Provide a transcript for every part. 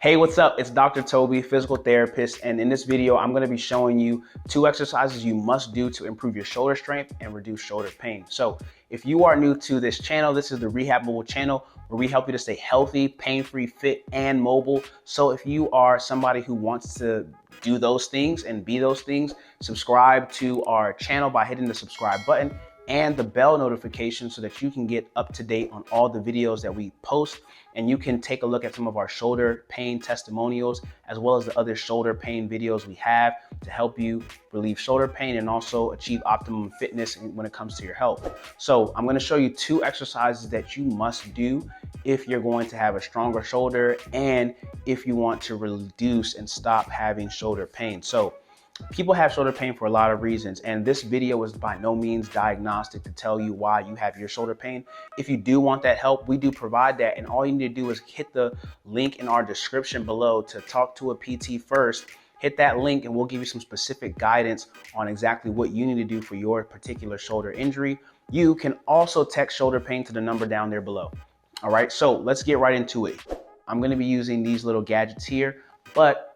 Hey, what's up? It's Dr. Toby, physical therapist, and in this video, I'm gonna be showing you 2 exercises you must do to improve your shoulder strength and reduce shoulder pain. So if you are new to this channel, this is the Rehab Mobile channel where we help you to stay healthy, pain-free, fit, and mobile. So if you are somebody who wants to do those things and be those things, subscribe to our channel by hitting the subscribe button and the bell notification so that you can get up to date on all the videos that we post, and you can take a look at some of our shoulder pain testimonials as well as the other shoulder pain videos we have to help you relieve shoulder pain and also achieve optimum fitness when it comes to your health. So I'm going to show you 2 exercises that you must do if you're going to have a stronger shoulder and if you want to reduce and stop having shoulder pain. So people have shoulder pain for a lot of reasons, and this video is by no means diagnostic to tell you why you have your shoulder pain. If you do want that help, we do provide that, and all you need to do is hit the link in our description below to talk to a PT first. Hit that link and we'll give you some specific guidance on exactly what you need to do for your particular shoulder injury. You can also text shoulder pain to the number down there below. All right, so let's get right into it. I'm going to be using these little gadgets here, but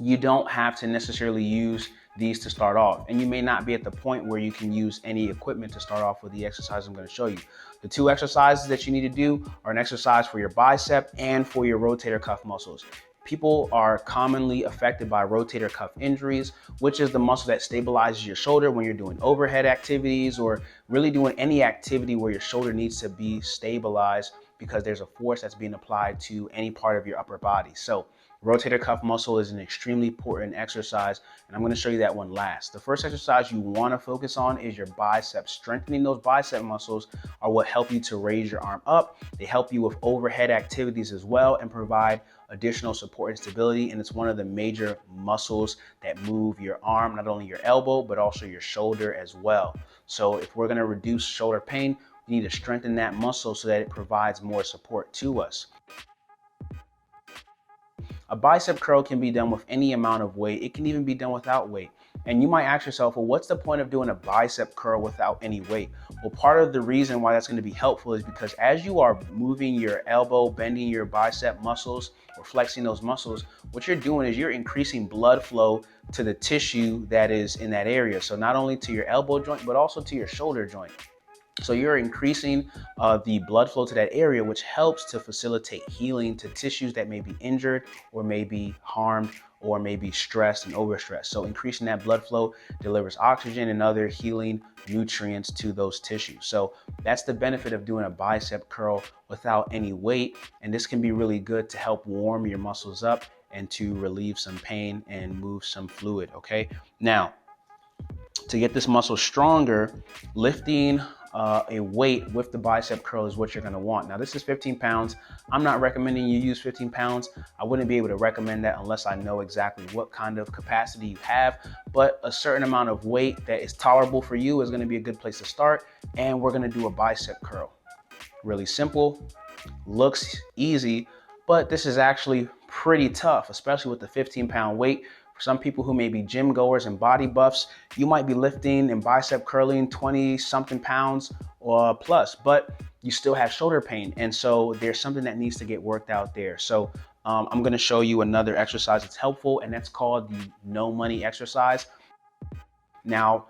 you don't have to necessarily use these to start off, and you may not be at the point where you can use any equipment to start off with the exercise I'm going to show you. The 2 exercises that you need to do are an exercise for your bicep and for your rotator cuff muscles. People are commonly affected by rotator cuff injuries, which is the muscle that stabilizes your shoulder when you're doing overhead activities or really doing any activity where your shoulder needs to be stabilized because there's a force that's being applied to any part of your upper body. So rotator cuff muscle is an extremely important exercise, and I'm going to show you that one last. The first exercise you want to focus on is your biceps. Strengthening those bicep muscles are what help you to raise your arm up. They help you with overhead activities as well and provide additional support and stability, and it's one of the major muscles that move your arm, not only your elbow, but also your shoulder as well. So if we're going to reduce shoulder pain, we need to strengthen that muscle so that it provides more support to us. A bicep curl can be done with any amount of weight. It can even be done without weight. And you might ask yourself, well, what's the point of doing a bicep curl without any weight? Well, part of the reason why that's going to be helpful is because as you are moving your elbow, bending your bicep muscles or flexing those muscles, what you're doing is you're increasing blood flow to the tissue that is in that area. So not only to your elbow joint, but also to your shoulder joint. So you're increasing the blood flow to that area, which helps to facilitate healing to tissues that may be injured or may be harmed or may be stressed and overstressed. So increasing that blood flow delivers oxygen and other healing nutrients to those tissues. So that's the benefit of doing a bicep curl without any weight. And this can be really good to help warm your muscles up and to relieve some pain and move some fluid, okay? Now, to get this muscle stronger, lifting a weight with the bicep curl is what you're going to want. Now, this is 15 pounds. I'm not recommending you use 15 pounds. I wouldn't be able to recommend that unless I know exactly what kind of capacity you have, but a certain amount of weight that is tolerable for you is going to be a good place to start. And we're going to do a bicep curl. Really simple, looks easy, but this is actually pretty tough, especially with the 15-pound weight. For some people who may be gym goers and body buffs, you might be lifting and bicep curling 20 something pounds or plus, but you still have shoulder pain. And so there's something that needs to get worked out there. So I'm going to show you another exercise that's helpful, and that's called the no money exercise. Now,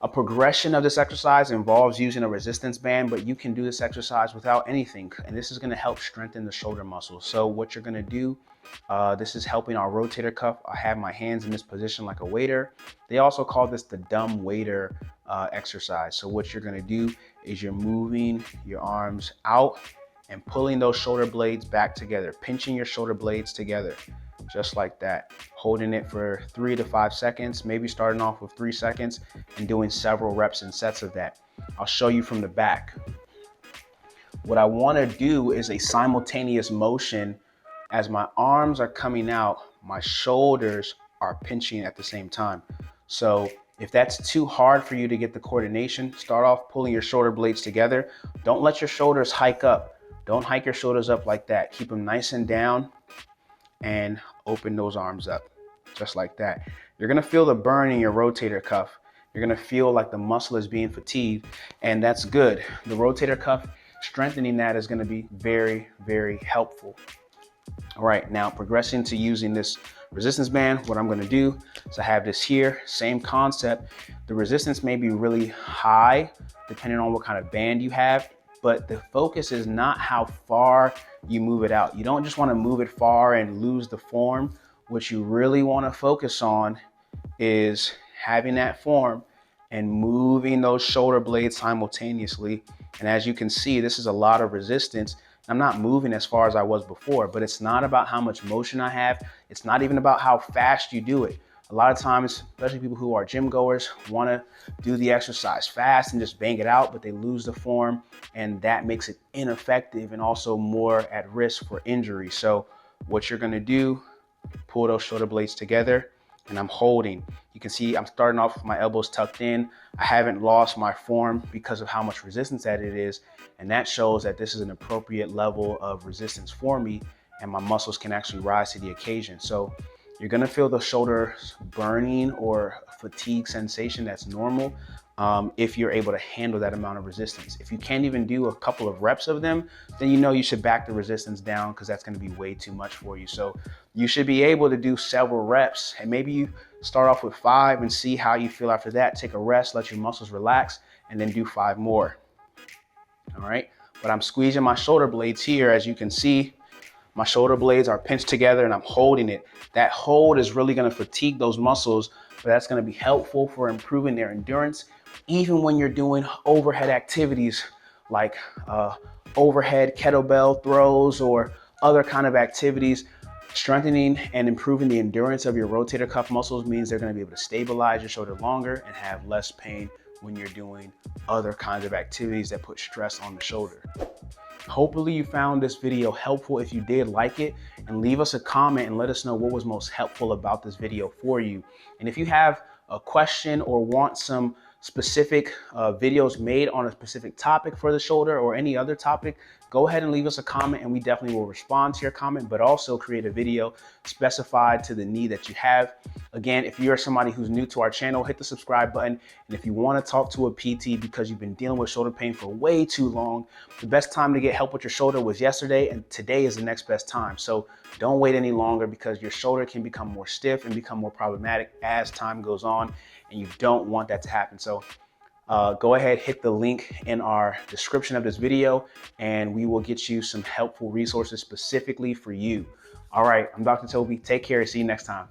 a progression of this exercise involves using a resistance band, but you can do this exercise without anything. And this is going to help strengthen the shoulder muscle. So what you're going to do, this is helping our rotator cuff. I have my hands in this position like a waiter. They also call this the dumb waiter exercise. So what you're going to do is you're moving your arms out and pulling those shoulder blades back together, pinching your shoulder blades together. Just like that, holding it for 3 to 5 seconds, maybe starting off with 3 seconds and doing several reps and sets of that. I'll show you from the back. What I want to do is a simultaneous motion. As my arms are coming out, my shoulders are pinching at the same time. So if that's too hard for you to get the coordination, start off pulling your shoulder blades together. Don't let your shoulders hike up. Don't hike your shoulders up like that. Keep them nice and down and open those arms up just like that. You're going to feel the burn in your rotator cuff. You're going to feel like the muscle is being fatigued, and that's good. The rotator cuff, strengthening that is going to be very, very helpful. All right, now progressing to using this resistance band, what I'm gonna do is I have this here, same concept. The resistance may be really high depending on what kind of band you have, but the focus is not how far you move it out. You don't just wanna move it far and lose the form. What you really wanna focus on is having that form and moving those shoulder blades simultaneously. And as you can see, this is a lot of resistance. I'm not moving as far as I was before, but it's not about how much motion I have. It's not even about how fast you do it. A lot of times, especially people who are gym goers, want to do the exercise fast and just bang it out, but they lose the form, and that makes it ineffective and also more at risk for injury. So what you're going to do, pull those shoulder blades together, and I'm holding. You can see I'm starting off with my elbows tucked in. I haven't lost my form because of how much resistance that it is, and that shows that this is an appropriate level of resistance for me, and my muscles can actually rise to the occasion. So you're gonna feel the shoulders burning or fatigue sensation. That's normal if you're able to handle that amount of resistance. If you can't even do a couple of reps of them, then you know you should back the resistance down because that's gonna be way too much for you. So you should be able to do several reps, and maybe you start off with 5 and see how you feel after that. Take a rest, let your muscles relax, and then do 5 more. All right, but I'm squeezing my shoulder blades here. As you can see, my shoulder blades are pinched together and I'm holding it. That hold is really gonna fatigue those muscles, but that's gonna be helpful for improving their endurance, even when you're doing overhead activities like overhead kettlebell throws or other kind of activities. Strengthening and improving the endurance of your rotator cuff muscles means they're gonna be able to stabilize your shoulder longer and have less pain when you're doing other kinds of activities that put stress on the shoulder. Hopefully you found this video helpful. If you did, like it and leave us a comment and let us know what was most helpful about this video for you. And if you have a question or want some specific videos made on a specific topic for the shoulder or any other topic, go ahead and leave us a comment and we definitely will respond to your comment, but also create a video specified to the need that you have. Again, if you're somebody who's new to our channel, hit the subscribe button. And if you want to talk to a PT because you've been dealing with shoulder pain for way too long, the best time to get help with your shoulder was yesterday, and today is the next best time. So don't wait any longer because your shoulder can become more stiff and become more problematic as time goes on, and you don't want that to happen. So go ahead, hit the link in our description of this video, and we will get you some helpful resources specifically for you. All right, I'm Dr. Toby. Take care and see you next time.